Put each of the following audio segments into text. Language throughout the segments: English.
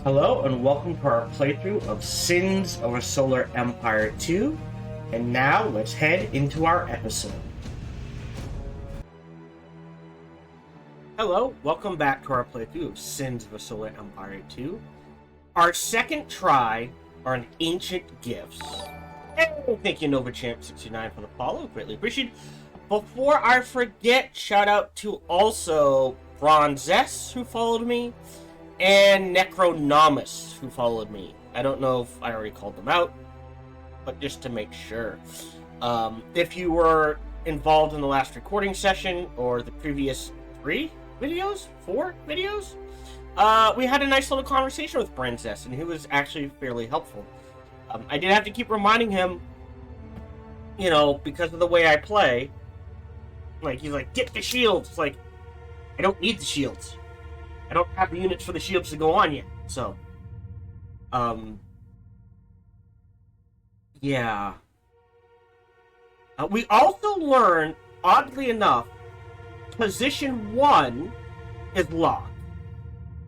Hello and welcome to our playthrough of Sins of a Solar Empire 2, and now let's head into our episode. Hello, welcome back to our playthrough of Sins of a Solar Empire 2. Our second try on Ancient Gifts. And thank you NovaChamp69 for the follow, greatly appreciated. Before I forget, shout out to also Bronzess who followed me, and Necronomus, who followed me. I don't know if I already called them out, but just to make sure. If you were involved in the last recording session, or the previous 4 videos, we had a nice little conversation with Bronzess, and he was actually fairly helpful. I did have to keep reminding him, you know, because of the way I play, like, he's like, get the shields! It's like, I don't need the shields. I don't have the units for the shields to go on yet, so, yeah. We also learned, oddly enough, position 1 is locked.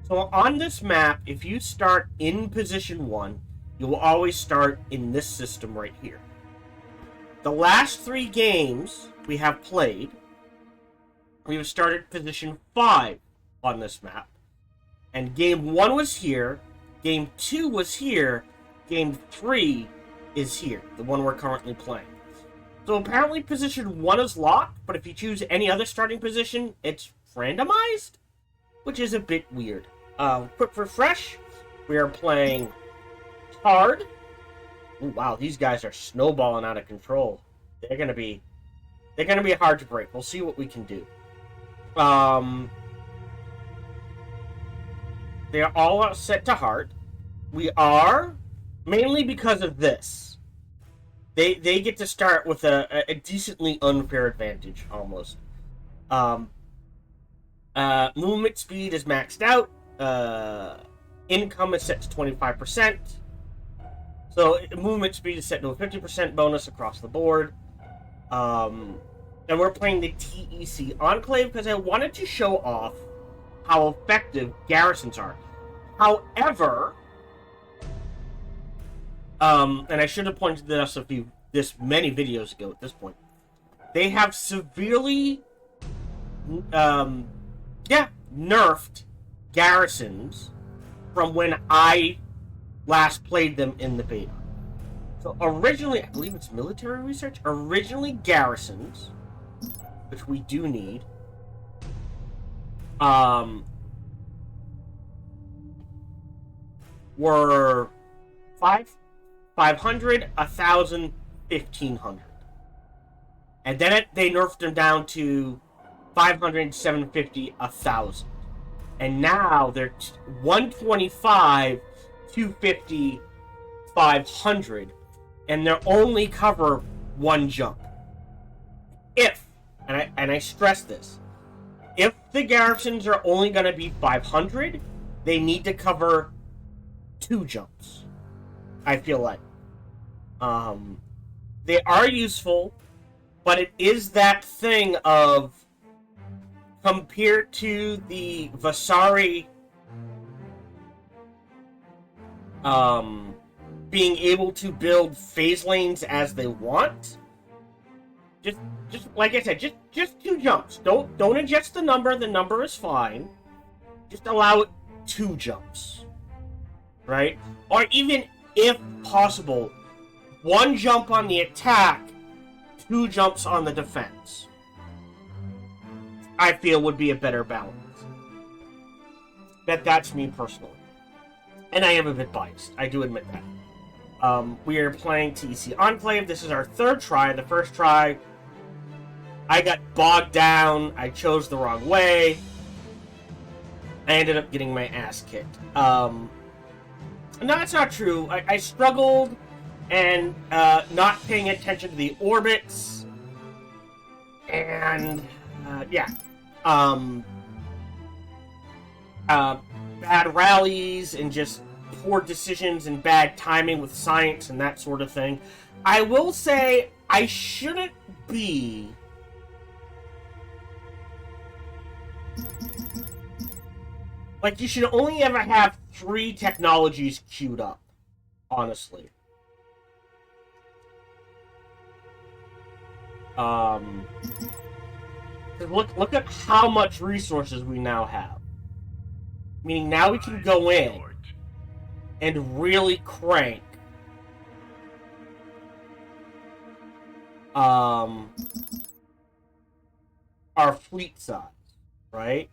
So on this map, if you start in position 1, you will always start in this system right here. The last 3 games we have played, we have started position 5 on this map. And game 1 was here, game 2 was here, game 3 is here, the one we're currently playing. So apparently position 1 is locked, but if you choose any other starting position, it's randomized, which is a bit weird. Quick refresh, we are playing hard. Ooh, wow, these guys are snowballing out of control. They're gonna be hard to break. We'll see what we can do. They are all set to hard. We are, mainly because of this. They get to start with a decently unfair advantage, almost. Movement speed is maxed out. Income is set to 25%. So movement speed is set to a 50% bonus across the board. And we're playing the TEC Enclave because I wanted to show off how effective garrisons are. However, and I should have pointed this out many videos ago at this point, they have severely, nerfed garrisons from when I last played them in the beta. So originally, I believe it's military research, originally garrisons, which we do need, were 500, 1,000, 1,500. And then they nerfed them down to 500, 750, 1,000. And now they're 125, 250, 500. And they only cover 1 jump. If, and I stress this, if the garrisons are only going to be 500, they need to cover 2 jumps, I feel like. They are useful, but it is that thing of, compared to the Vasari being able to build phase lanes as they want, just like I said, just 2 jumps. Don't adjust the number is fine. Just allow it 2 jumps. Right? Or even, if possible, 1 jump on the attack, 2 jumps on the defense. I feel would be a better balance. That's me personally. And I am a bit biased. I do admit that. We are playing TEC Enclave. This is our 3rd try. The first try, I got bogged down. I chose the wrong way. I ended up getting my ass kicked. No, that's not true. I struggled and not paying attention to the orbits. And, yeah. Bad rallies and just poor decisions and bad timing with science and that sort of thing. I will say I shouldn't be Like, you should only ever have 3 technologies queued up, honestly. Look at how much resources we now have. Meaning now we can go in and really crank our fleet size, right?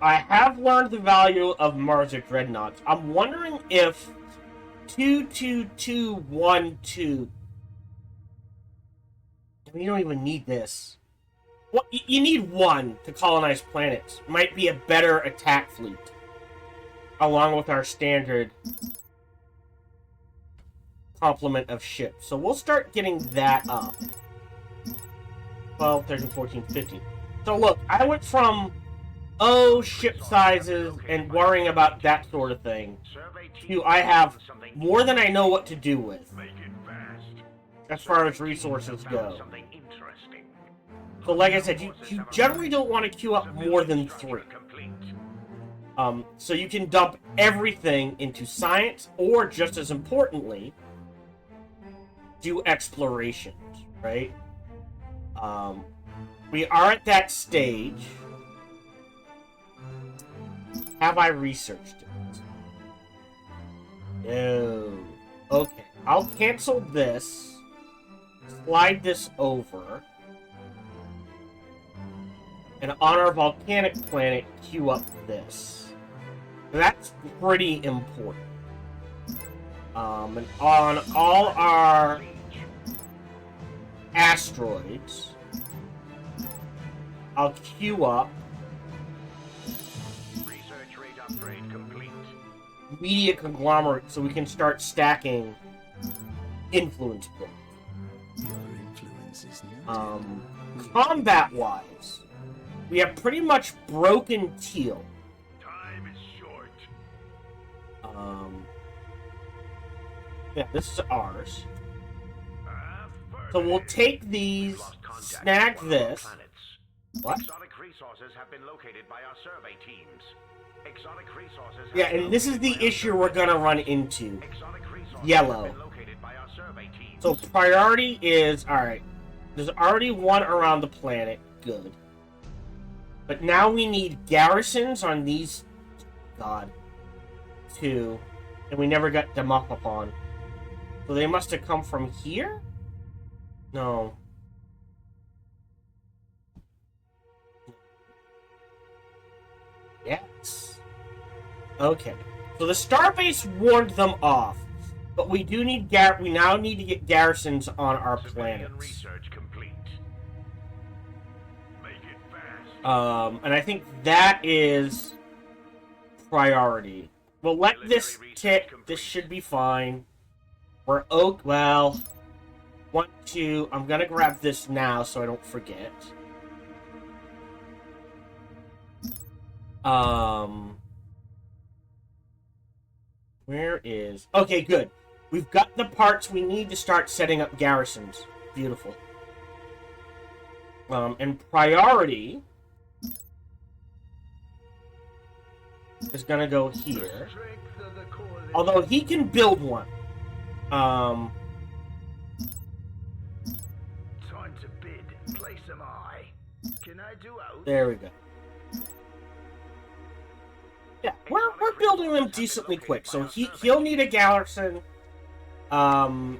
I have learned the value of Marza Dreadnoughts. I'm wondering if 22212. I mean, you don't even need this. Well, you need 1 to colonize planets. Might be a better attack fleet, along with our standard complement of ships. So we'll start getting that up. 12, 13, 14, 15. So look, I went from ship sizes and worrying about that sort of thing to I have more than I know what to do with as far as resources go. So like I said, you generally don't want to queue up more than 3. So you can dump everything into science, or just as importantly, do explorations, right? We are at that stage. Have I researched it? No. Okay. I'll cancel this. Slide this over. And on our volcanic planet, queue up this. That's pretty important. And on all our asteroids, I'll queue up research rate upgrade complete. Media conglomerate so we can start stacking influence points. Your influence is new. Combat-wise, we have pretty much broken teal. Time is short. Yeah, this is ours. So we'll take these, snag this. What? Exotic resources have been located by our survey teams. Exotic resources Yeah, and this is the issue we're gonna run into. Yellow. Have been located by our survey teams. So priority is, alright, there's already 1 around the planet, good. But now we need garrisons on these, God, 2, and we never got them up upon. So they must have come from here? No. Yes. Okay. So the starbase warned them off, but we do need we now need to get garrisons on our Civilian planets. research complete. Make it fast. And I think that is priority. We'll let this tick. This should be fine. We're well. 1, 2. I'm gonna grab this now so I don't forget. Where is... Okay, good. We've got the parts we need to start setting up garrisons. Beautiful. And priority is gonna go here. Although he can build one. Time to bid. Place am I. Can I do out? There we go. Yeah, we're building them decently quick, so he'll need a garrison. We'll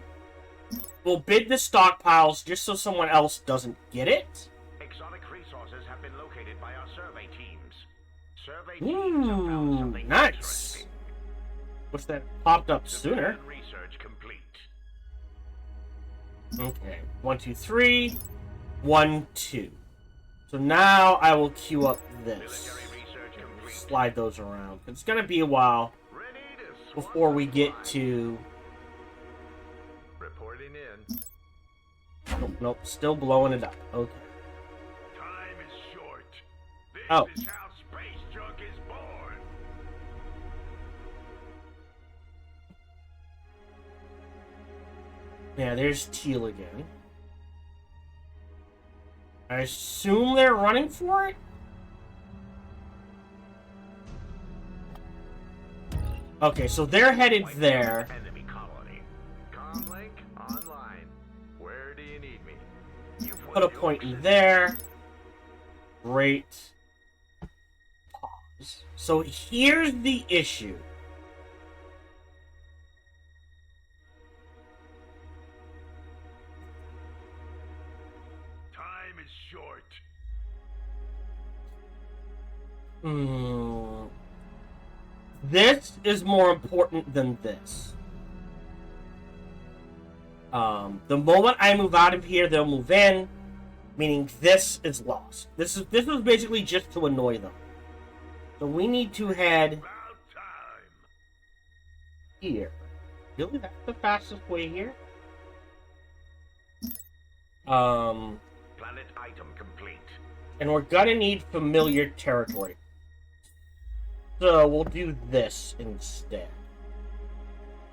bid the stockpiles just so someone else doesn't get it. Exotic resources have been located by our survey teams. Survey teams have found Ooh, something nice. interesting. Wish that popped up sooner. Civilian research complete. Okay, 1, 2, 3, 1, 2. So now I will queue up this. Military research complete. Slide those around. It's gonna be a while Ready to swap before we the get line. to... Reporting in. Nope, still blowing it up. Okay. Time is short. This Oh. is how space junk is born. Yeah, there's Teal again. I assume they're running for it? Okay, so they're headed there. Enemy colony. Comlink online. Where do you need me? You've Put a point in there. Great. Pause. So here's the issue. Time is short. This is more important than this. The moment I move out of here, they'll move in, meaning this is lost. This was basically just to annoy them. So we need to head About time. here. Really, that's the fastest way here? Planet item complete. And we're gonna need familiar territory. So we'll do this instead.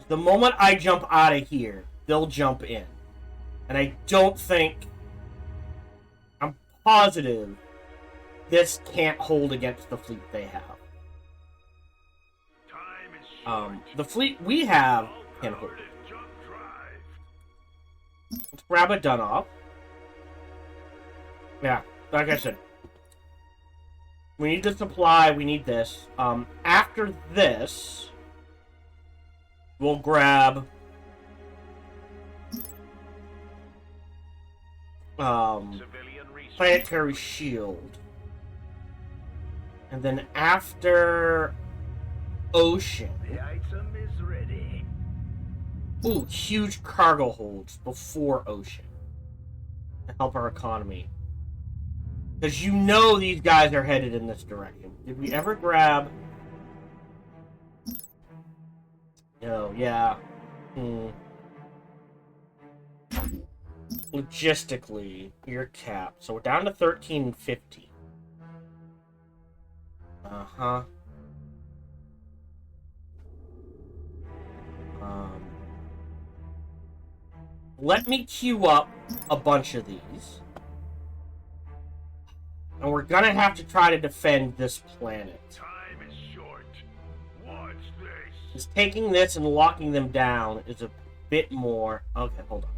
The moment I jump out of here, they'll jump in. And I don't think... I'm positive this can't hold against the fleet they have. Time is short. The fleet we have can hold. Powered is jump drive. Let's grab a Dunoff. Yeah, like I said. We need the supply, we need this. After this, we'll grab... Civilian research. planetary shield. And then after ocean. The item is ready. Ooh, huge cargo holds before ocean. To help our economy. Because you know these guys are headed in this direction. Did we ever grab... No, yeah. Logistically, you're capped. So we're down to 13 and 15. Uh-huh. Let me queue up a bunch of these. And we're gonna have to try to defend this planet. Time is short. Watch this. Just taking this and locking them down is a bit more... Okay, hold on.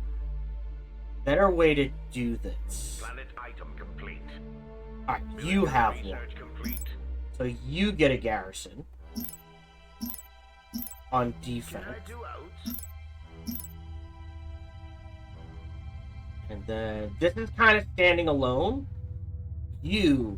Better way to do this. Planet item complete. Alright, you have one. Research complete. So you get a garrison. On Can defense. I do out? And then this is kind of standing alone. You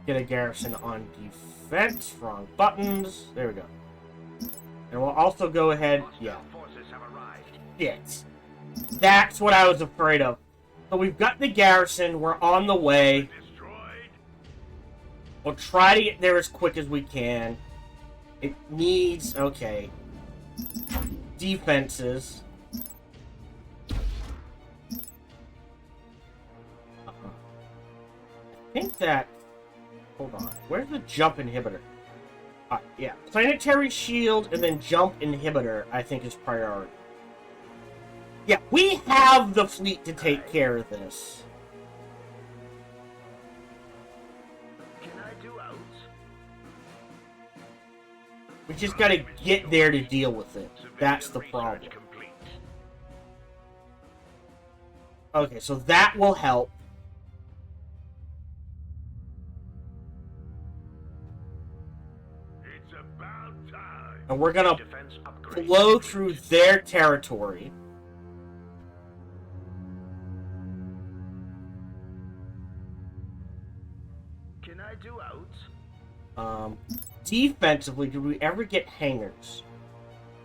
get a garrison on defense. Wrong buttons. There we go. And we'll also go ahead. Yeah. Forces have arrived. Shit. That's what I was afraid of. So we've got the garrison. We're on the way. Destroyed. We'll try to get there as quick as we can. It needs... Okay. Defenses. I think that... Hold on. Where's the jump inhibitor? Yeah. Planetary shield and then jump inhibitor, I think, is priority. Yeah, we have the fleet to take care of this. Can I do out? We just gotta get there to deal with it. That's the problem. Research complete. Okay, so that will help. It's about time. And we're gonna Defense upgrade. blow through their territory. Can I do out? Defensively, did we ever get hangars?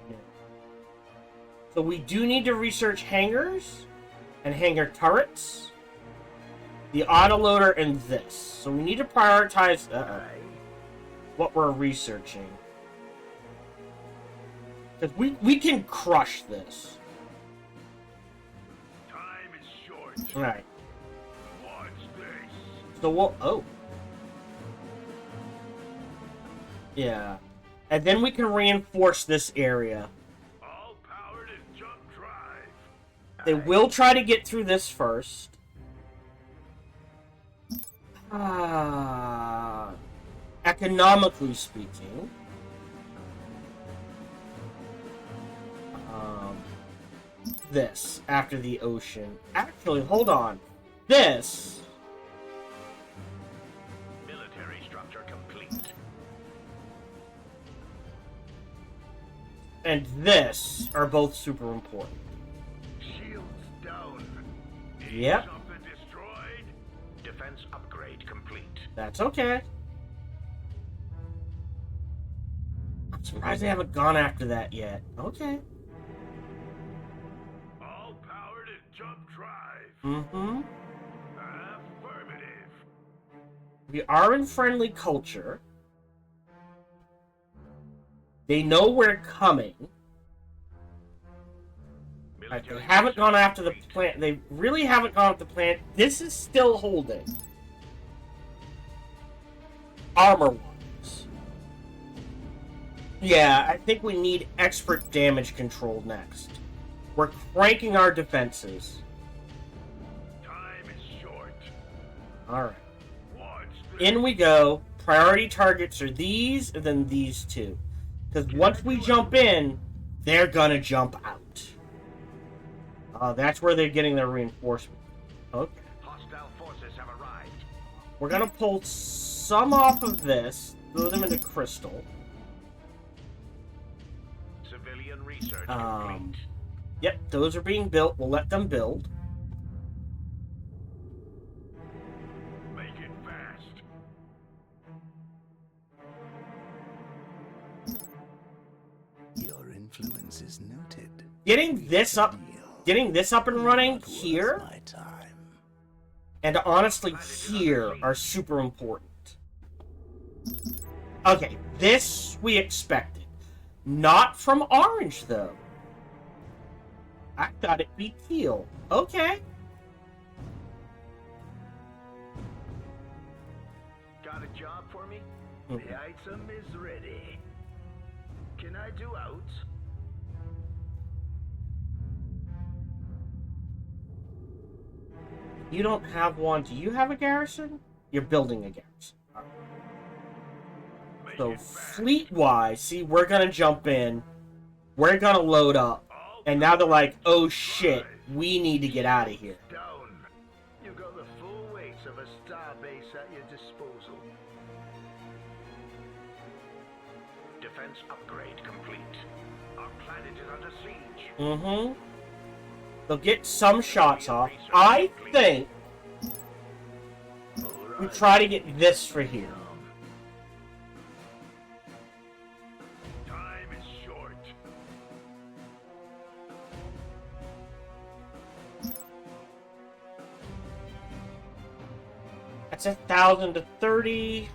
No. So we do need to research hangars and hangar turrets, the autoloader, and this. So we need to prioritize what we're researching. Because we can crush this. Time is short. Alright. Watch this. So we'll... Oh. Yeah. And then we can reinforce this area. All powered is jump drive. They will try to get through this first. Economically speaking. This, after the ocean. Actually, hold on. This... Military structure complete. And this are both super important. Shields down. Yep. Something destroyed. Defense upgrade complete. That's okay. I'm surprised they haven't gone after that yet. Okay. All power to jump drive. Mm-hmm. Affirmative. We are in friendly culture. They know we're coming. Right, they haven't gone after the plant. They really haven't gone after the plant. This is still holding. Armor-wise. Yeah, I think we need expert damage control next. We're cranking our defenses. Time is short. Alright. Watch In we go. Priority targets are these, and then these two. Because once we jump in, they're gonna jump out. That's where they're getting their reinforcement. Okay. Hostile forces have arrived. We're gonna pull some off of this, throw them into crystal. Civilian research complete. Yep, those are being built. We'll let them build. Make it fast. Your influence is noted. Getting this up and running Not worth here, my time. and honestly here, are super important. Okay, this we expected. Not from orange, though. I thought it'd be teal. Okay. Got a job for me? The item is ready. Can I do out? You don't have one. Do you have a garrison? You're building a garrison. So, fleet-wise, see, we're gonna jump in. We're gonna load up. And now they're like, oh shit, we need to get out of here. Down. You got the full weights of a star base at your disposal. Defense upgrade complete. Our planet is under siege. Mm-hmm. They'll get some shots off. I think we try to get this for here. Time is short. That's 1,000 to 30.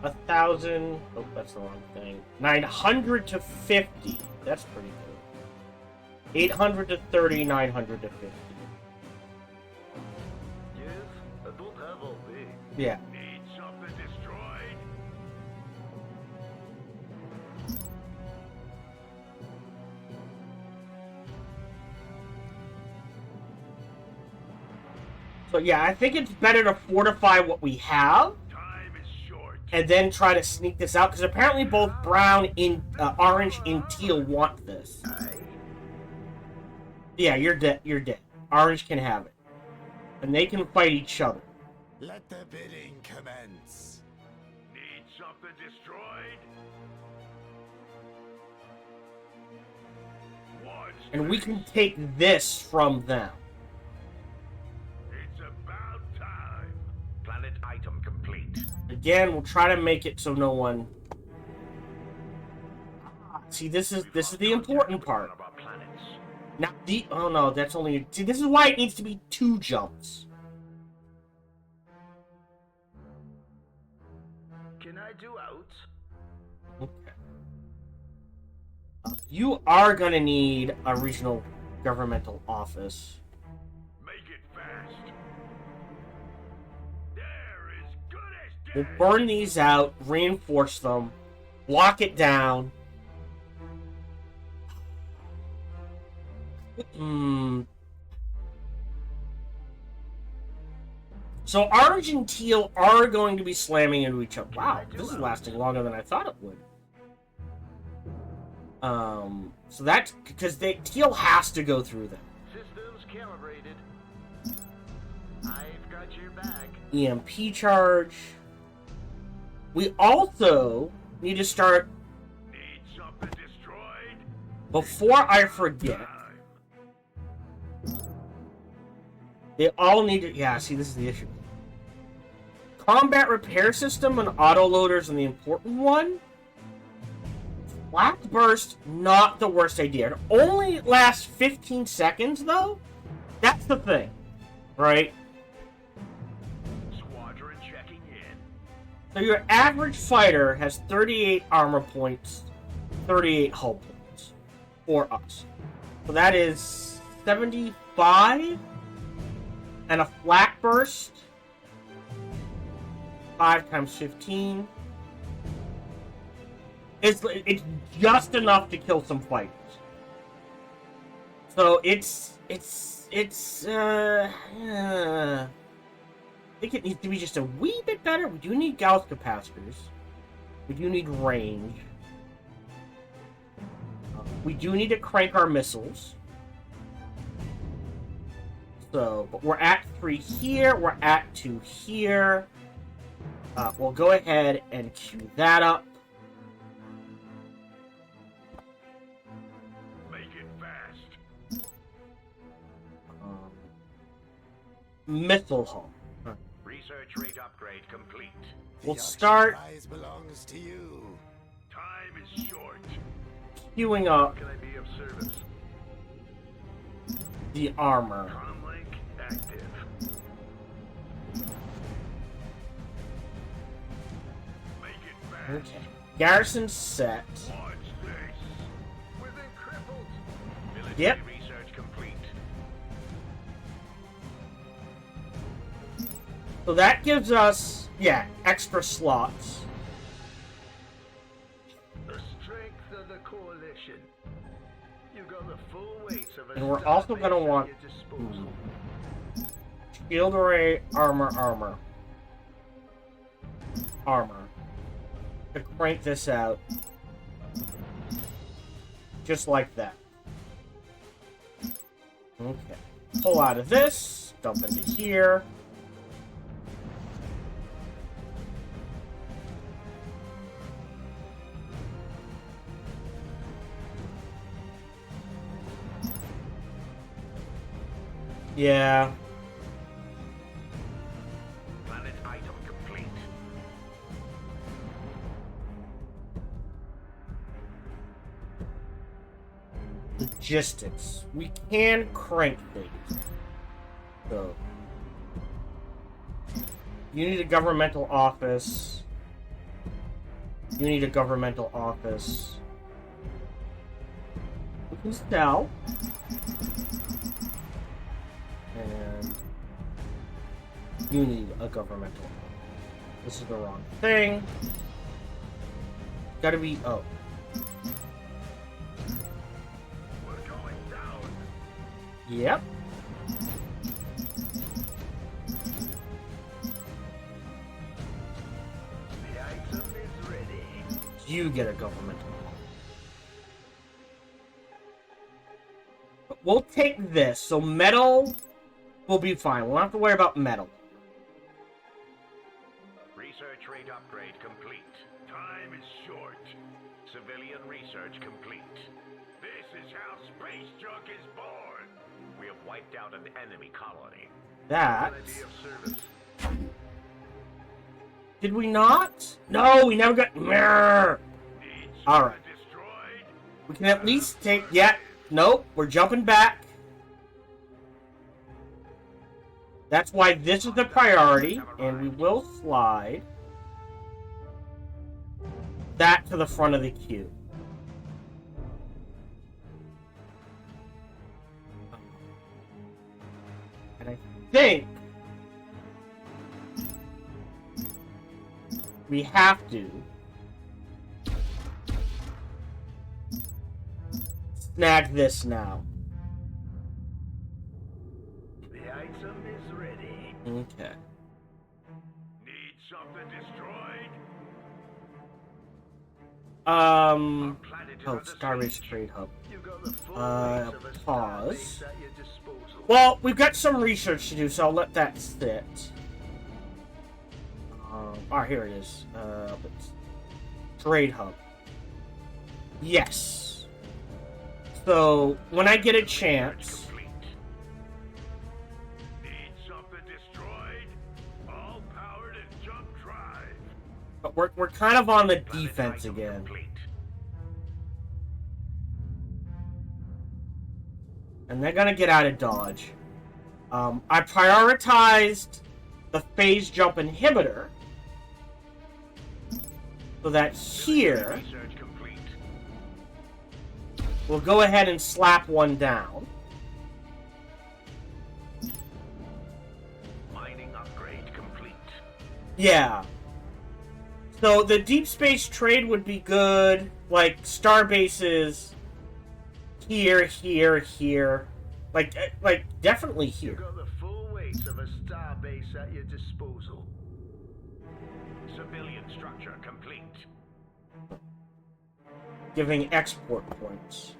1,000. Oh, that's the wrong thing. 900 to 50. That's pretty good. 800 to 30, 900 to 50. Yes, I don't have all day. Yeah. Need something destroyed? So yeah, I think it's better to fortify what we have Time is short. and then try to sneak this out because apparently both brown, orange, and teal want this. Yeah, you're dead. You're dead. Orange can have it, and they can fight each other. Let the bidding commence. Need something destroyed? What's And we next? can take this from them. It's about time. Planet item complete. Again, we'll try to make it so no one. See, this is the important part. One of our planets. Now the oh no, that's only see. This is why it needs to be 2 jumps. Can I do out? Okay. You are gonna need a regional governmental office. Make it fast. There is good as We'll dead. burn these out, reinforce them, block it down. So orange and teal are going to be slamming into each other. Wow, this is lasting longer than I thought it would. So that's because teal has to go through them. Systems calibrated. I've got your back. EMP charge. We also need to start. Need something destroyed? Before I forget, they all need to. Yeah, see, this is the issue. Combat repair system and autoloaders, and the important one. Black burst, not the worst idea. It only lasts 15 seconds, though. That's the thing, right? Squadron checking in. So your average fighter has 38 armor points, 38 hull points for us. So that is 75, and a flak burst, 5 times 15. It's just enough to kill some fighters. So I think it needs to be just a wee bit better. We do need Gauss capacitors. We do need range. We do need to crank our missiles. So, but we're at 3 here. We're at 2 here. We'll go ahead and queue that up. Missile hull. Research rate upgrade complete. We'll start. Prize belongs to you. Time is short. Queuing up Can I be of service? the armor. Comlink active. Make it fast. Okay. Garrison set. Watch this. We've been crippled. Military Yep. research complete. So that gives us, extra slots. The strength of the coalition. You've got the full weight of a And we're also starbase gonna at want- your disposal. Shield array, armor. To crank this out. Just like that. Okay. Pull out of this. Dump into here. Yeah. Planet item complete. Logistics. We can crank things. So. You need a governmental office. You need a governmental office. We can sell. And you need a governmental. This is the wrong thing. Gotta be. Oh. We're going down. Yep. The item is ready. You get a governmental. But we'll take this. So metal will be fine. We won't have to worry about metal. Research rate upgrade complete. Time is short. Civilian research complete. This is how space junk is born. We have wiped out an enemy colony. That. Can I be of service? Did we not? No, we never got. Mirror. Needs Alright. destroyed. We can at least take. Yeah. Nope. We're jumping back. That's why this is the priority, and we will slide that to the front of the queue. And I think we have to snag this now. The item is ready. Okay. something destroyed? Oh, Starbase Trade Hub. Pause. Well, we've got some research to do, so I'll let that sit. Here it is. Trade Hub. Yes. So, when I get a chance... Need something destroyed? All powered and jump drive. But we're kind of on the defense again. And they're gonna get out of dodge. I prioritized the phase jump inhibitor. So that here... we'll go ahead and slap one down. Mining upgrade complete. Yeah. So the deep space trade would be good. Like, star bases here, here, here. Like definitely here. You got the full weight of a star base at your disposal. Civilian structure complete. Giving export points.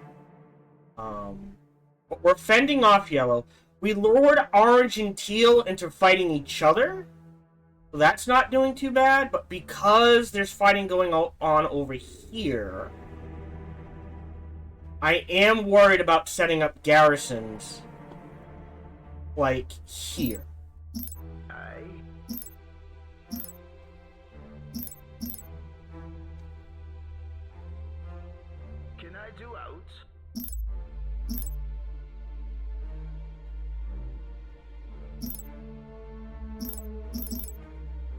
But we're fending off yellow. We lured orange and teal into fighting each other. So that's not doing too bad. But because there's fighting going on over here, I am worried about setting up garrisons like here. Can I do out?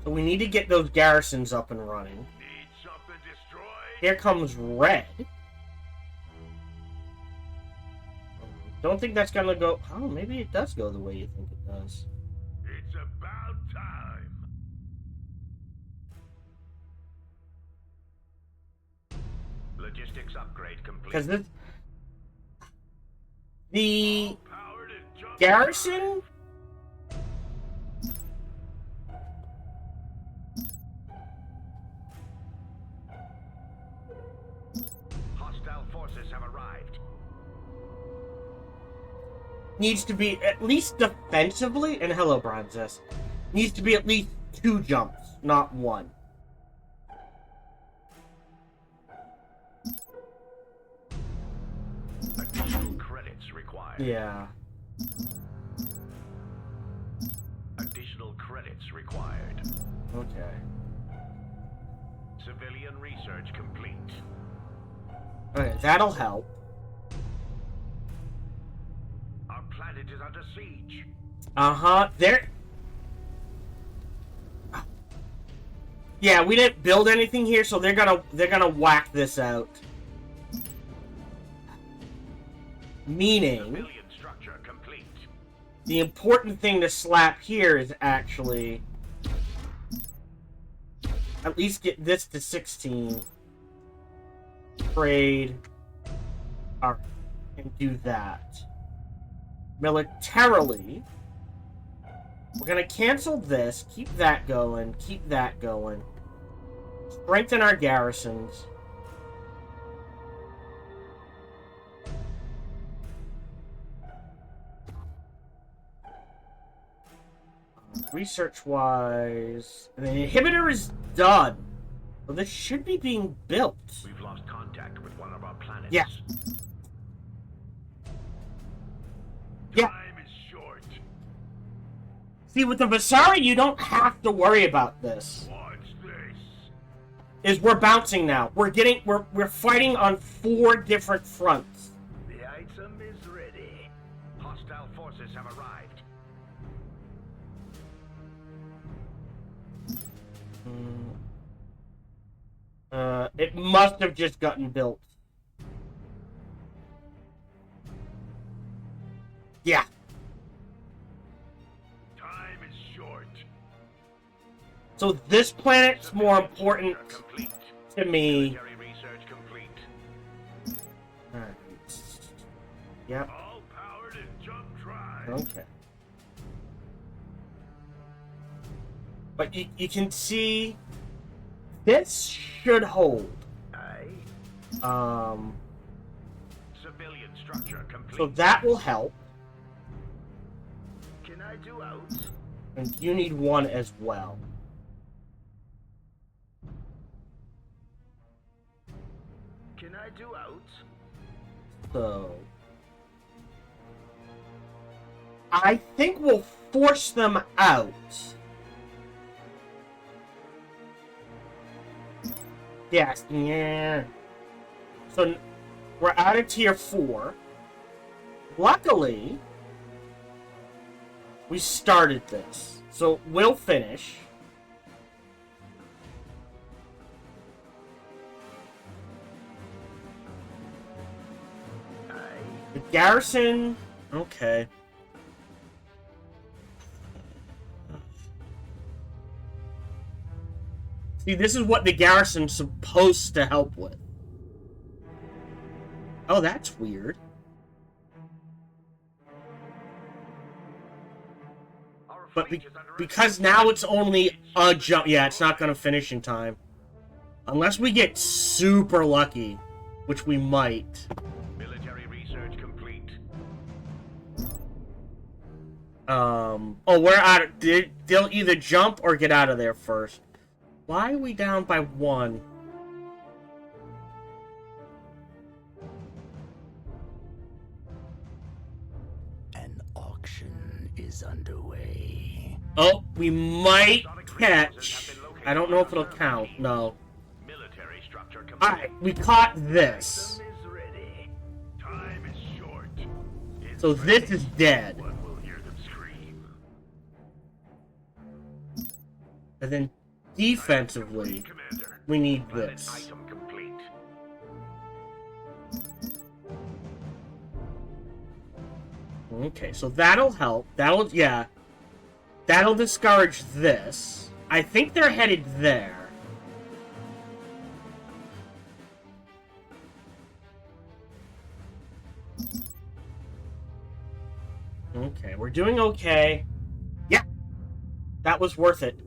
So we need to get those garrisons up and running. Need something destroyed? Here comes red. Don't think that's gonna go... oh, maybe it does go the way you think it does. It's about time. Logistics upgrade complete. Because this... the... garrison... Hostile forces have arrived. needs to be at least defensively, and hello, Bronzes, needs to be at least 2 jumps, not 1. Additional credits required. Yeah. Additional credits required. Okay. Civilian research complete. Okay, that'll help. Our planet is under siege. There... yeah, we didn't build anything here, so they're gonna whack this out. Meaning, Civilian structure complete. the important thing to slap here is actually at least get this to 16. Trade. Alright. And do that. Militarily, we're gonna cancel this, keep that going, keep that going. Strengthen our garrisons. Research-wise, and the inhibitor is done. So this should be being built. We've lost contact with one of our planets. Yeah. Yeah. Time is short. See, with the Vasari, you don't have to worry about this. What's this? Is we're bouncing now. We're fighting on 4 different fronts. The item is ready. Hostile forces have arrived. It must have just gotten built. Yeah. Time is short. So this planet's more important Complete. to me. Military research complete. Alright. Yep. All powered and jump drive. Okay. But you can see this should hold. Aye. Civilian structure complete. So that will help. Can I do out? And you need one as well. Can I do out? So I think we'll force them out. Yes, yeah. So we're out of tier 4. Luckily, we started this. So we'll finish. Aye. The garrison... Okay. See, this is what the garrison's supposed to help with. Oh, that's weird. But because now it's only a jump... Yeah, it's not going to finish in time. Unless we get super lucky, which we might. Military research complete. Oh, we're out of... They'll either jump or get out of there first. Why are we down by 1? An auction is underway. Oh, we might catch... I don't know if it'll count. No. Military structure complete. Alright, we caught this. Item is ready. Time is short. So this is dead. One will hear them scream. And then defensively, Commander. we need Planet this. item complete. Okay, so that'll help. Yeah. That'll discourage this. I think they're headed there. Okay, we're doing okay. Yeah. That was worth it.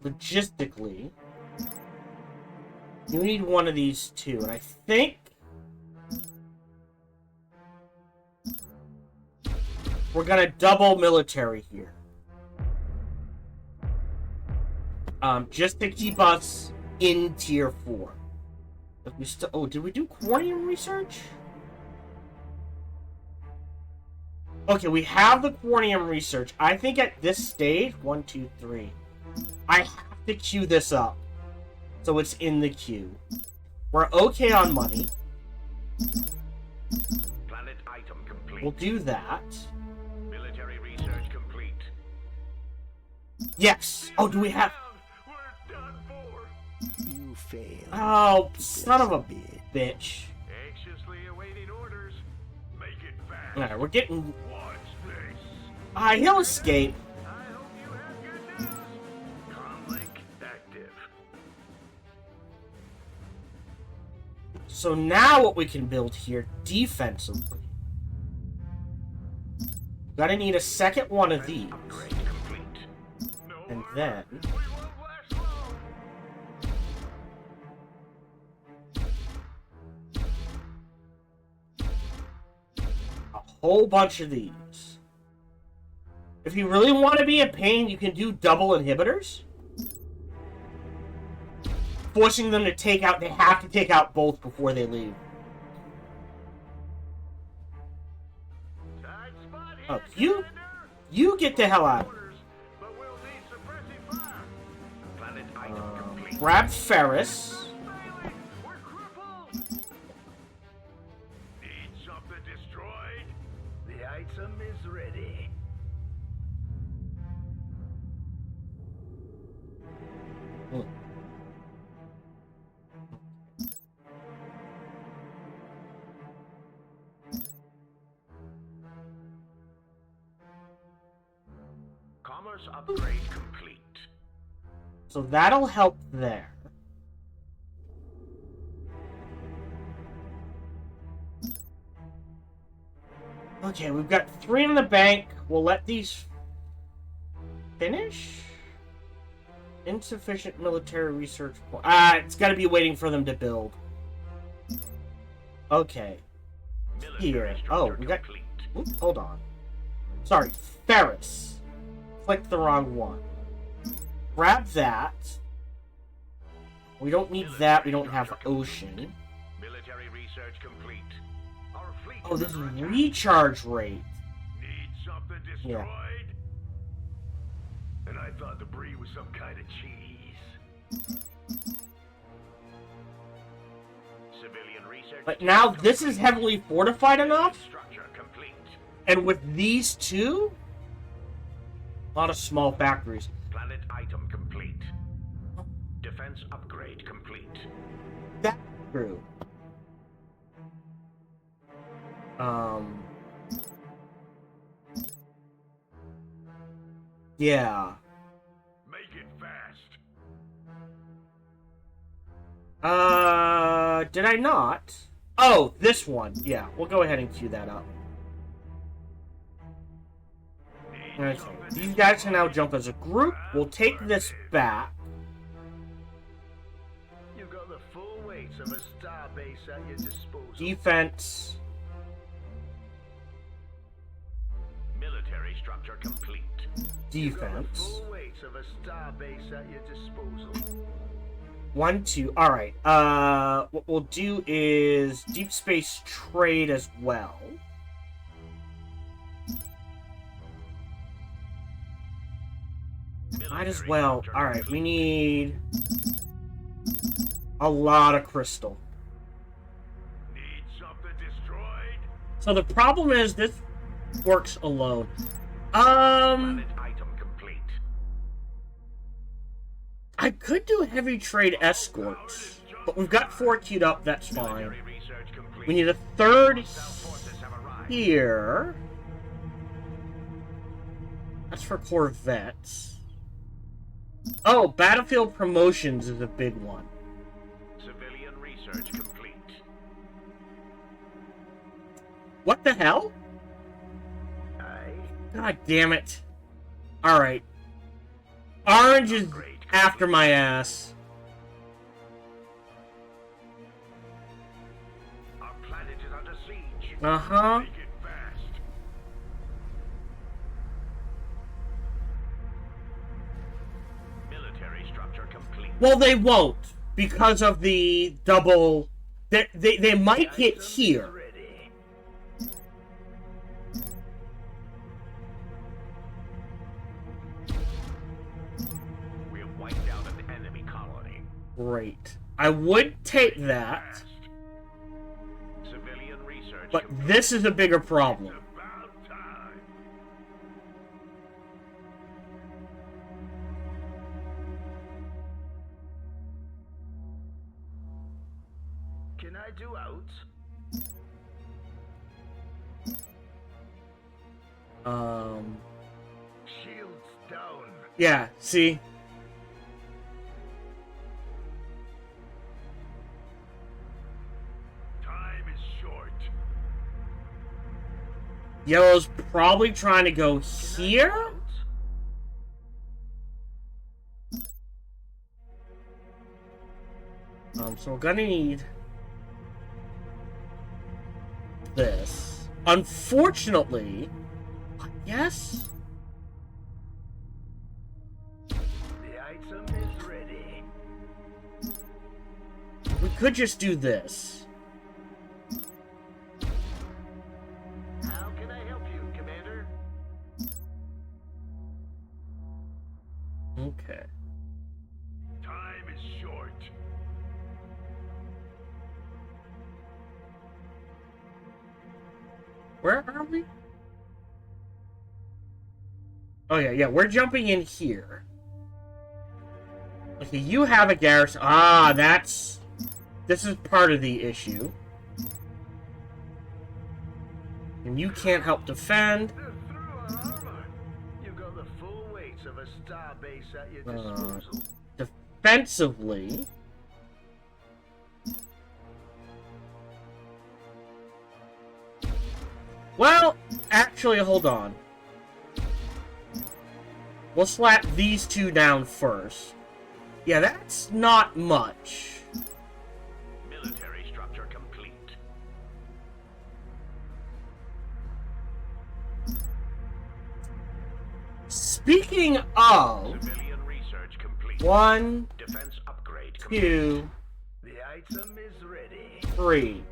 Logistically, you need one of these two, and I think we're gonna double military here. Just to keep us in tier 4. But we still... Oh, did we do Quarium research? Okay, we have the Quarium research. I think at this stage... 1, 2, 3. I have to queue this up. So it's in the queue. We're okay on money. Planet item complete. We'll do that. Military research complete. Yes! Oh, do we have... We're done for. You failed. Oh, son of a bitch. Anxiously awaiting orders. Make it fast. Alright, we're getting... Watch this. He'll escape. I hope you have good news. Comlink active. So now what we can build here defensively. Gotta need a second one of these. Upgrade complete. No And more then... luck. We won't last long. a whole bunch of these. If you really want to be a pain, you can do double inhibitors. Forcing them to take out... They have to take out both before they leave. Tight spot Oh, here, you... Commander. You get the hell out. Orders, but we'll need suppressive fire. Planet item complete. Grab Ferris. Failing. We're crippled. Need something destroyed? The item is ready. Hmm. Commerce upgrade complete. So that'll help there. Okay, we've got 3 in the bank. We'll let these finish? Insufficient military research. It's got to be waiting for them to build. Okay. Here. Oh, we got... Oops, hold on. Sorry, Ferris. Clicked the wrong one. Grab that. We don't need that. We don't have ocean. Military research complete. Our fleet Oh, this is recharge rate. Need something destroyed? Yeah. And I thought the brie was some kind of cheese. Civilian research. But now this is heavily fortified enough. Structure complete. And with these two, a lot of small factories. Planet item complete. Defense upgrade complete. That's true. Yeah. Make it fast. Did I not? Oh, this one. Yeah, we'll go ahead and queue that up. Okay, these guys can now jump as a group. We'll take this back. You've got the full weight of a star base at your disposal. Defense. Military structure complete. You've got the Defense. full weight of a star base at your disposal. 1, 2. Alright. What we'll do is deep space trade as well. Might as well. Alright, we need a lot of crystal. Need something destroyed? So the problem is this works alone. Planet item complete. I could do heavy trade escorts, but we've got 4 queued up, that's fine. Military research complete. We need a third Hostile forces have arrived. here. That's for Corvettes. Oh, battlefield promotions is a big one. Civilian research complete. What the hell? Aye. God damn it. Alright. Orange is after my ass. Our planet is under siege. Uh-huh. Make it fast. Military structure complete. Well, they won't, because of the double... They might hit Item is here. ready. We have wiped out an enemy colony. Great. I would take that, Fast. Civilian research but complete. this is a bigger problem. About time. Can I do out? Shields down. Yeah, see? Time is short. Yellow's probably trying to go here? Out? So we're gonna need this. Unfortunately, yes, The item is ready. we could just do this. How can I help you, Commander? Okay. Time is short. Where are we? Oh yeah, we're jumping in here. Okay, you have a garrison. Ah, this is part of the issue. And you can't help defend. They're through our armor. You've got the full weight of a star base at your disposal. Defensively. Well, actually, hold on. We'll slap these two down first. Yeah, that's not much. Military structure complete. Speaking of... Civilian research complete. 1, Defense upgrade complete. 2, The item is ready. 3.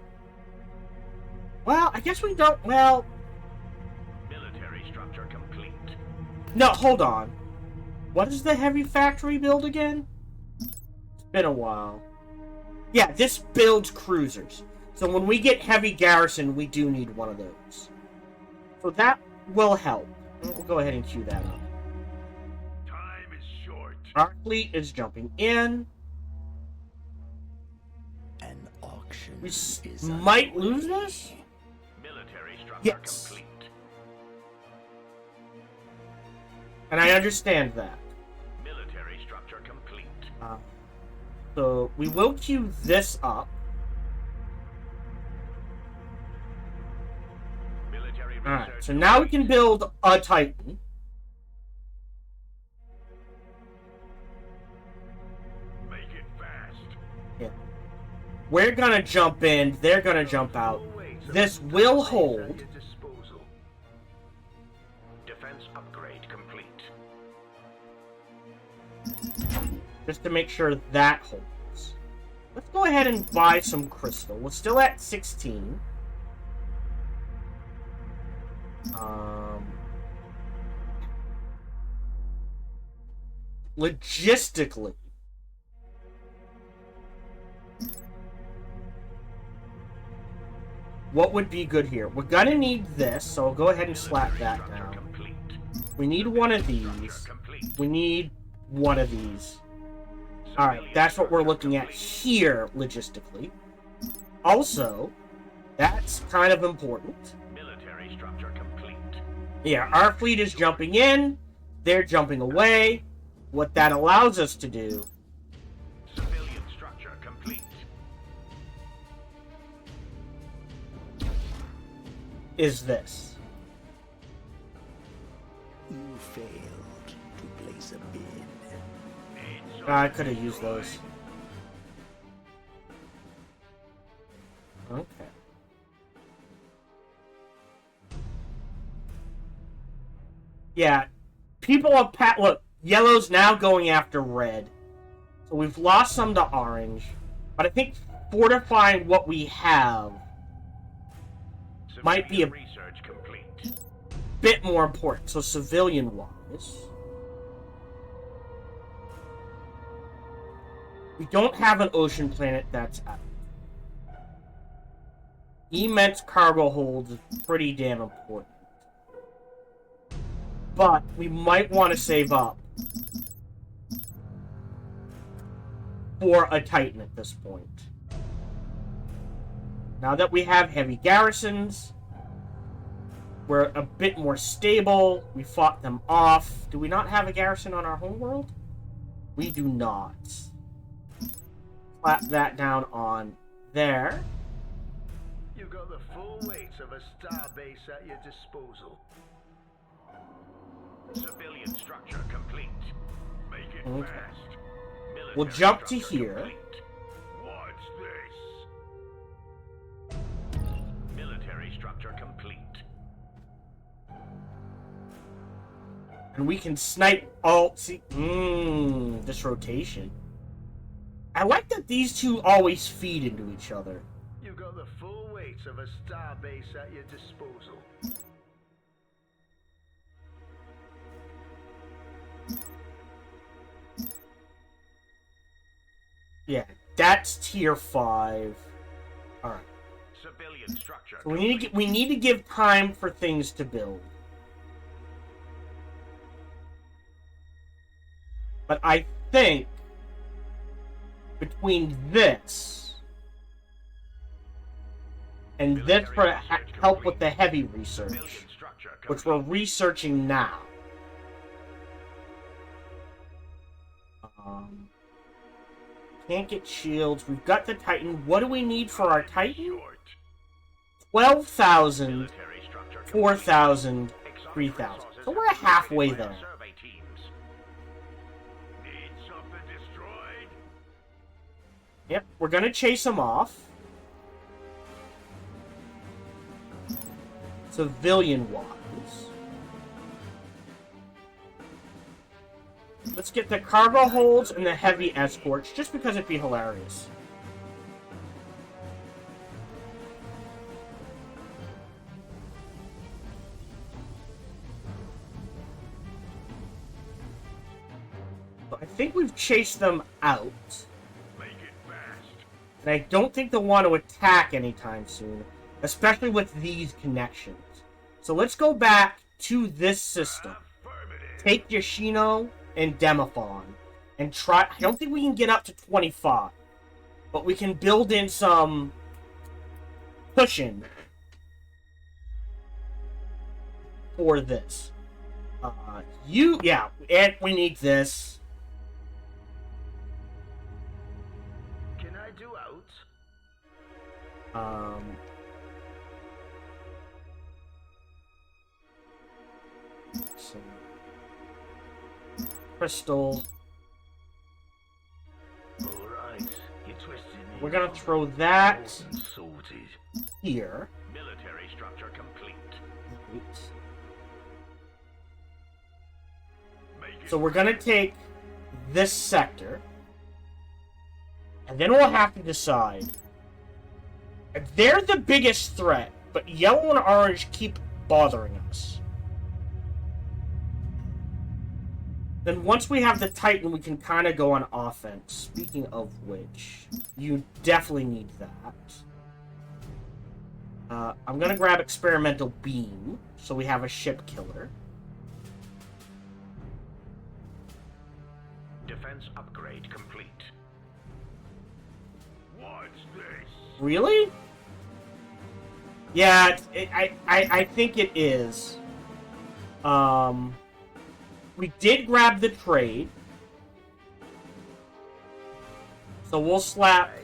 Well, I guess we don't... Well... Military structure complete. No, hold on. What is the heavy factory build again? It's been a while. Yeah, this builds cruisers. So when we get heavy garrison, we do need one of those. So that will help. We'll go ahead and queue that up. Time is short. Our fleet is jumping in. An auction We is might lose this? Military structure Yes. complete. And I understand that. Military structure complete. So we will queue this up. Military Alright, research so now we complete. can build a Titan. Make it fast. We're gonna jump in, they're gonna jump out. Full weight of This a will starbase at hold. your disposal. Defense upgrade complete. Just to make sure that holds. Let's go ahead and buy some crystal. We're still at 16. Logistically, what would be good here? We're gonna need this, so I'll go ahead and slap that Structure down. complete. We need one of Structure these. complete. We need one of these. Alright, that's what we're looking at here, logistically. Also, that's kind of important. Military structure complete. Yeah, our fleet is jumping in. They're jumping away. What that allows us to do Civilian structure complete. is this. You failed to place a bid. It's I could have used those. Okay. Yeah, people are look, yellow's now going after red. So we've lost some to orange. But I think fortifying what we have might be a Civilian research complete. bit more important. So civilian-wise, we don't have an ocean planet that's out. Immense cargo holds is pretty damn important. But we might want to save up for a Titan at this point. Now that we have heavy garrisons, we're a bit more stable. We fought them off. Do we not have a garrison on our homeworld? We do not. Slap that down on there. You've got the full weight of a starbase at your disposal. Civilian structure complete. Make it Okay. fast. Military We'll jump to structure here. complete. What's this? Military structure complete. And we can snipe all... See, this rotation. I like that these two always feed into each other. You've got the full weight of a starbase at your disposal. Yeah, that's tier 5. Alright. Civilian structure So we need to give time for things to build. But I think between this and this for help with the heavy research, Civilian structure which complete. we're researching now. Can't get shields. We've got the Titan. What do we need for our Titan? Short. 12,000, Military structure complete. 4,000, Exotic 3,000. resources So have we're been halfway provided by there. our survey teams. Yep, we're gonna chase them off. Civilian-wise. Let's get the cargo holds and the heavy escorts, just because it'd be hilarious. I think we've chased them out. Make it fast. And I don't think they'll want to attack anytime soon, especially with these connections. So let's go back to this system. Affirmative. Take Yoshino and Demophon and try. I don't think we can get up to 25, but we can build in some cushion for this. And we need this. Can I do out? Some crystal. Alright, you twisted me. We're gonna throw that Sorted. here. Military structure complete. Make it So we're gonna take this sector, and then we'll have to decide. They're the biggest threat, but yellow and orange keep bothering us. Then once we have the Titan, we can kind of go on offense. Speaking of which, you definitely need that. I'm going to grab Experimental Beam, so we have a ship killer. Defense upgrade complete. What's this? Really? Yeah, I think it is. We did grab the trade. So we'll slap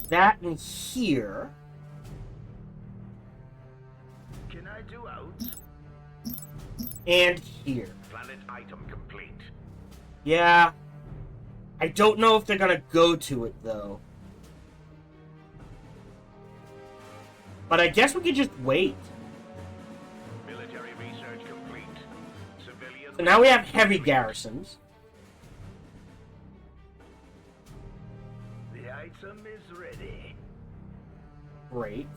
that in here. Can I do out? And here. Planet item complete. Yeah. I don't know if they're gonna go to it, though. But I guess we could just wait. Military research complete. Civilian. So now we have heavy garrisons. The item is ready. Great.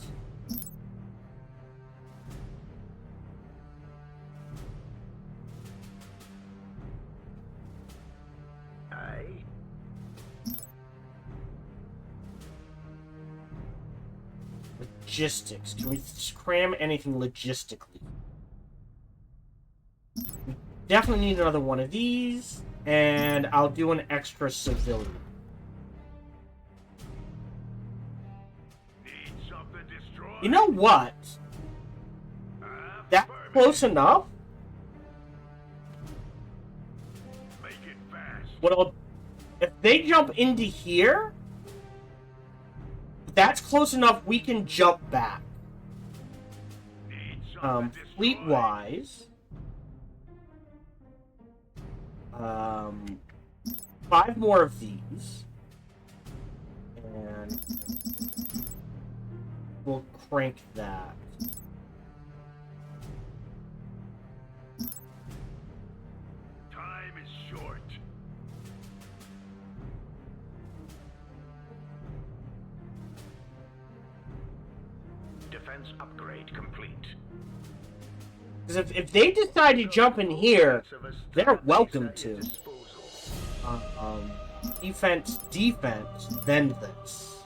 Logistics. Can we cram anything logistically? We definitely need another one of these, and I'll do an extra civilian. Need something destroyed. You know what? That's close enough. Make it fast. Well, if they jump into here, that's close enough. We can jump back. Need something destroyed. Fleet-wise, 5 more of these, and we'll crank that. Time is short. Defense upgrade complete. Because if they decide to jump in here, they're welcome to. Defense, then this.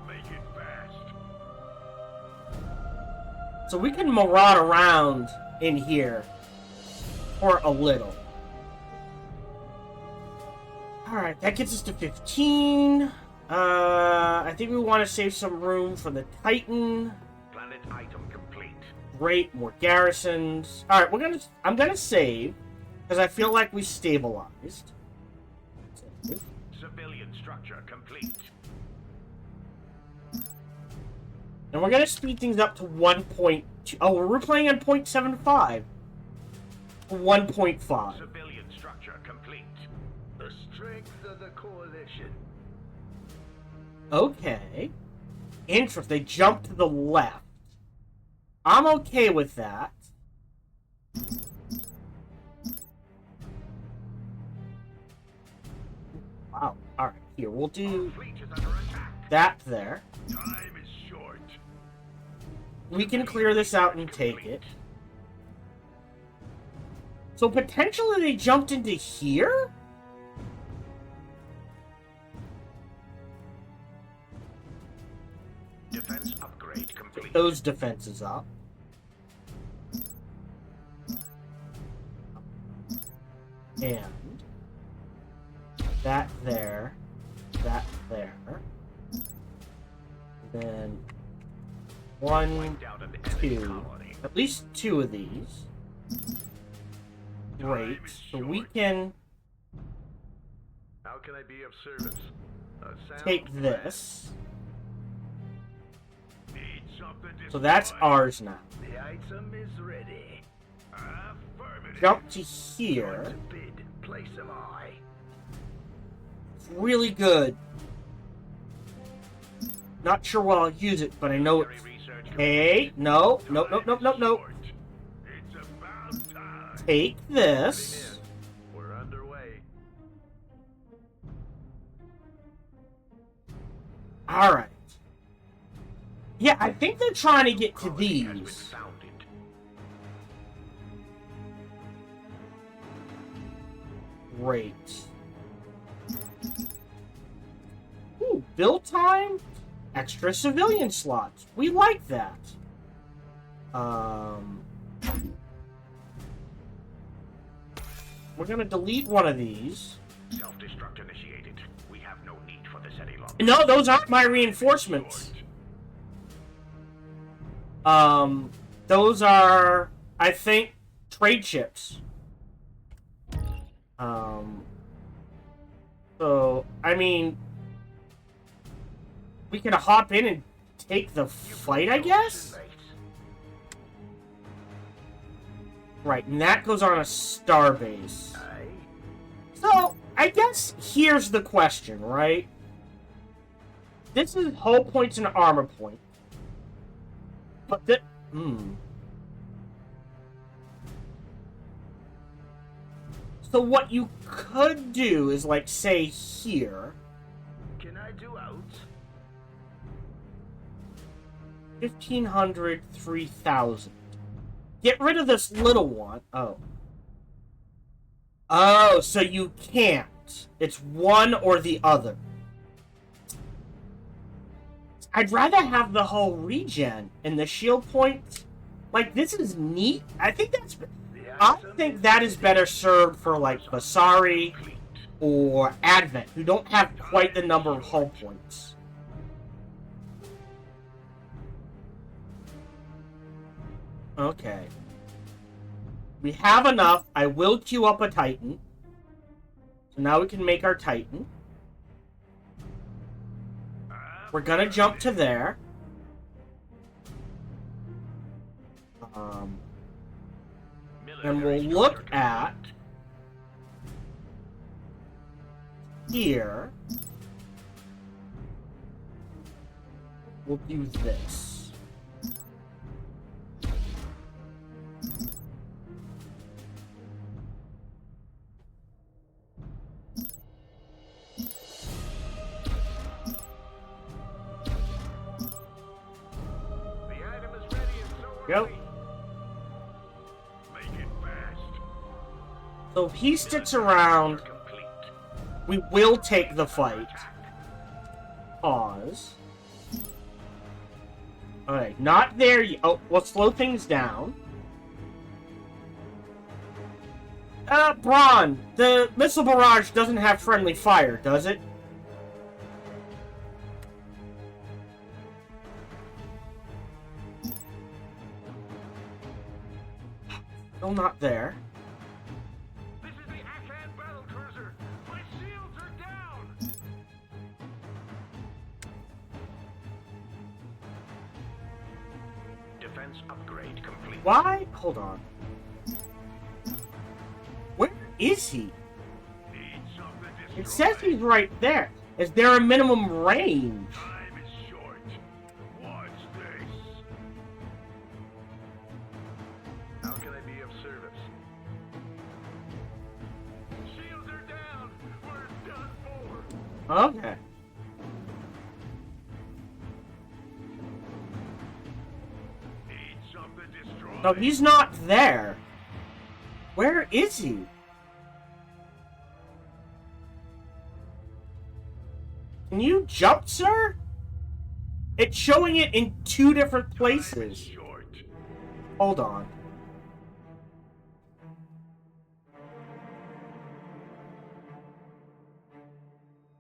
Make it fast. So we can maraud around in here for a little. Alright, that gets us to 15. I think we want to save some room for the Titan. Planet item complete. Great, more garrisons. Alright, I'm gonna save, because I feel like we stabilized. Civilian structure complete. And we're gonna speed things up to 1.2. Oh, we're playing on 0.75. 1.5. Civilian structure complete. The strength of the coalition. Okay. Interest. They jump to the left. I'm okay with that. Wow. Alright, here, we'll do Fleet is under attack. that there. Time is short. We can clear this out and take it. So potentially they jumped into here? Defense upgrade complete. Get those defenses up. And that there. That there. Then one, Wiped out an enemy two. colony. At least two of these. Great. So we can How can I be of service? A take sound this. Need something to So that's destroy. ours now. plan. The item is ready. Affirmative. Jump to here. To bid. Place am I. It's really good. Not sure what I'll use it, but I know it's... Military research Hey, no, no, no, no, no, no. short. It's about time. Take this. We're underway. Alright. Yeah, I think they're trying to get to Colony has been these. founded. Great. Ooh, build time? Extra civilian slots. We like that. We're gonna delete one of these. Self-destruct initiated. We have no need for this any longer. No, those aren't my reinforcements. Those are, I think, trade ships. So, I mean, we can hop in and take the fight, I guess? Right, and that goes on a starbase. Aye. So, I guess here's the question, right? This is hull points and armor point. But the... So what you could do is, like, say here... Can I do out? 1,500, 3,000. Get rid of this little one. Oh. Oh, so you can't. It's one or the other. I'd rather have the whole regen and the shield point. Like, this is neat. I think that is better served for, like, Vasari or Advent, who don't have quite the number of hull points. Okay. We have enough. I will queue up a Titan. So now we can make our Titan. We're gonna jump to there. And we'll look at here. We'll do this. The item is ready and so are Go. we. Make it fast. So if he sticks around, Complete. we will take the fight. Pause. Alright, not there yet. Oh, we'll slow things down. Braun, the missile barrage doesn't have friendly fire, does it? Still not there. This is the Akan battle cruiser. My shields are down. Why? Hold on. Where is he? Need something It destroyed. says he's right there. Is there a minimum range? Time is short. Watch this. How can I be of service? Shields are down. We're done for. Okay. Need something destroyed. No, he's not there. Where is he? Can you jump, sir? It's showing it in two different Time is places. short. Hold on.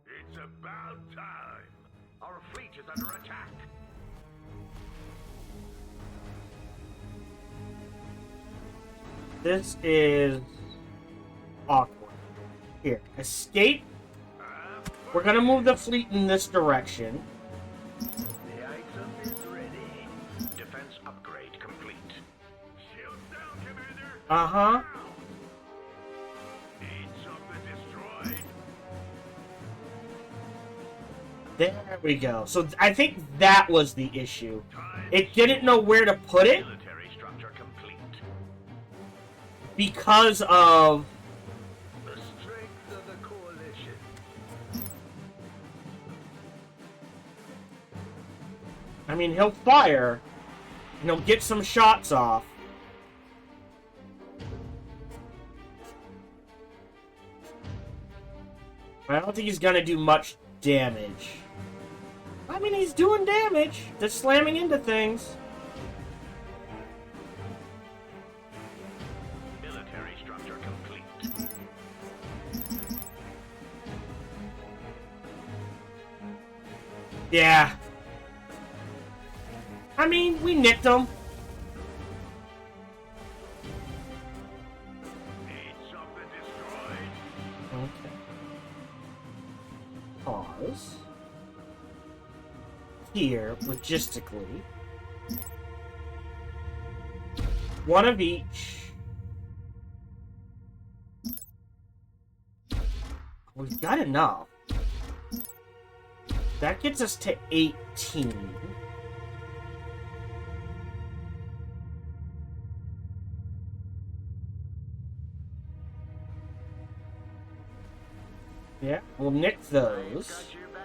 It's about time. Our fleet is under attack. This is awkward. Here, escape. We're gonna move the fleet in this direction. The item is ready. Defense upgrade complete. Shields down, Commander. Uh-huh. Need something destroyed. There we go. So I think that was the issue. Time It didn't know where to put it military structure complete. because of... The strength of the coalition. I mean, he'll fire, and he'll get some shots off. But I don't think he's gonna do much damage. I mean, he's doing damage. They're slamming into things. Military structure complete. Yeah. I mean, we nicked him. Need something destroyed. Okay. Pause. Here, logistically. One of each. We've got enough. That gets us to 18. Yeah, we'll nick those. Got your back.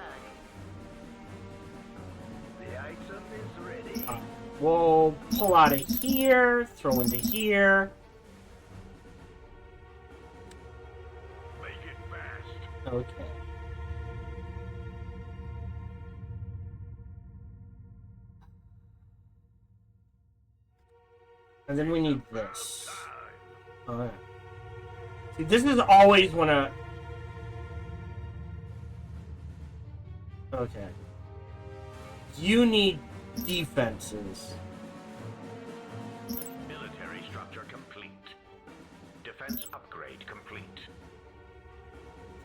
The item is ready. We'll pull out of here, throw into here. Make it fast. Okay. And then we need this. Time. Alright. See, this is always when a... Okay. You need defenses. Military structure complete. Defense upgrade complete.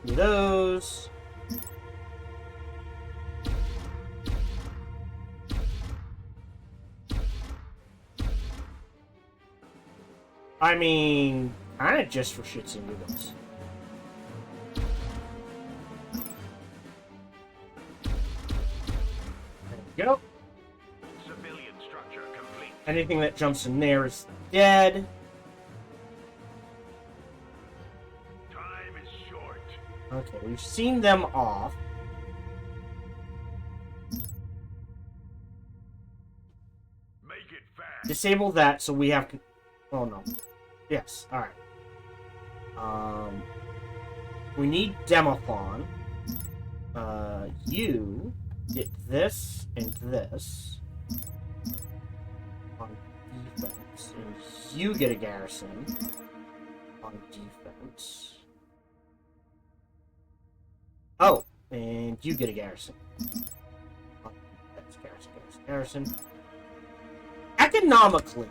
Do those. I mean, kind of just for shits and giggles. There we go. Civilian structure complete. Anything that jumps in there is dead. Time is short. Okay, we've seen them off. Make it fast. Disable that so we have... Oh, no. Yes, alright. We need Demophon. You get this and this on defense. And you get a garrison on defense. Oh, and you get a garrison. On defense, garrison. Economically,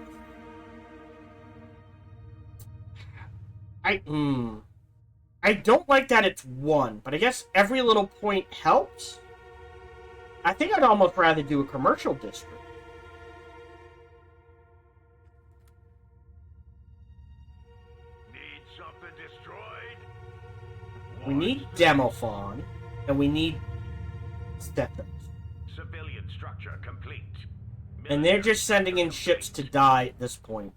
I don't like that it's one, but I guess every little point helps. I think I'd almost rather do a commercial district. We need Demophon, and we need Stethos. Civilian structure complete. And they're just sending in ships to die at this point.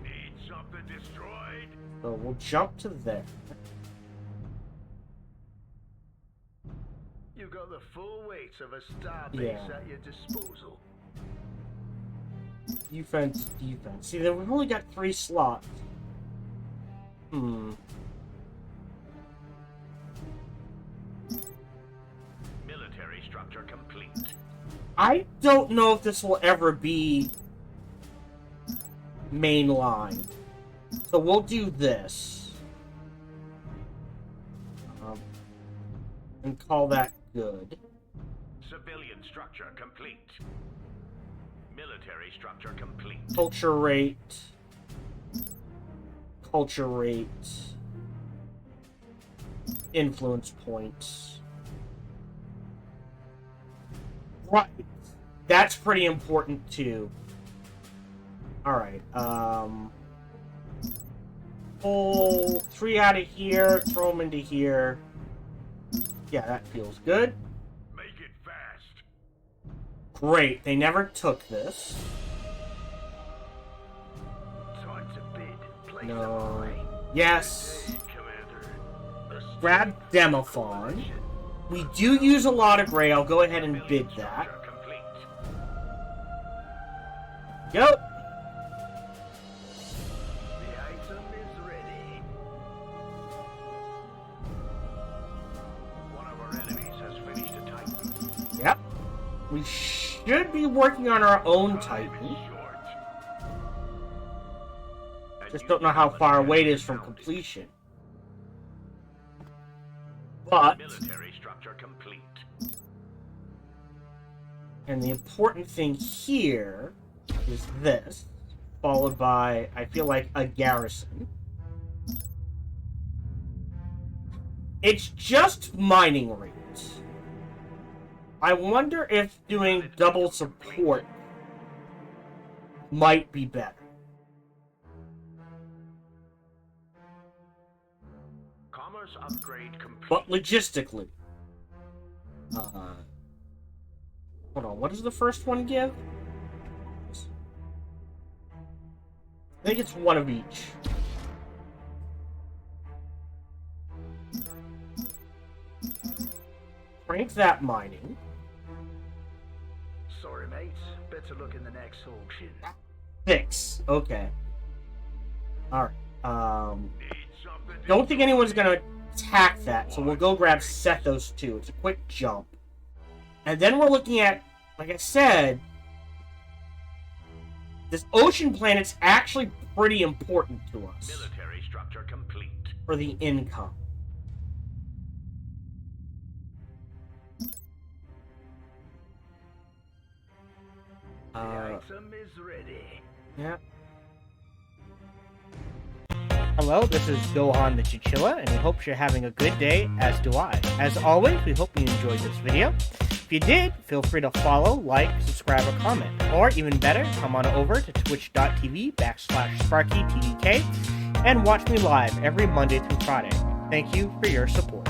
Need something destroyed? So we'll jump to there. You've got the full weight of a starbase Yeah. at your disposal. Defense, defense. See, then we've only got 3 slots. Military structure complete. I don't know if this will ever be mainline. So we'll do this. And call that good. Civilian structure complete. Military structure complete. Culture rate. Culture rate. Influence points. Right. That's pretty important too. Alright, pull 3 out of here, throw them into here. Yeah, that feels good. Make it fast. Great, they never took this. Time to bid. Place No. the line. Yes. Commander. Grab Demophon. We do use a lot of gray, I'll go ahead and bid that. Structure complete. Go! The item is ready. One of our enemies has finished a Titan. Yep. We should be working on our own Time Titan. is short. A Just new don't know how far challenge away it has is from been mounted. completion. But, Military structure complete. and the important thing here is this, followed by, I feel like, a garrison. It's just mining rates. I wonder if doing double support might be better. Commerce upgrade complete. But logistically. Hold on, what does the first one give? I think it's one of each. Crank that mining. Sorry, mate. Better look in the next auction. 6. Okay. Alright. Need something Don't think anyone's gonna attack that, so we'll go grab Sethos too. It's a quick jump. And then we're looking at, like I said, this ocean planet's actually pretty important to us Military structure complete. for the income. The item is ready. Yeah. Hello, this is Gohan the Chinchilla, and we hope you're having a good day, as do I. As always, we hope you enjoyed this video. If you did, feel free to follow, like, subscribe, or comment. Or, even better, come on over to twitch.tv/SparkyTDK and watch me live every Monday through Friday. Thank you for your support.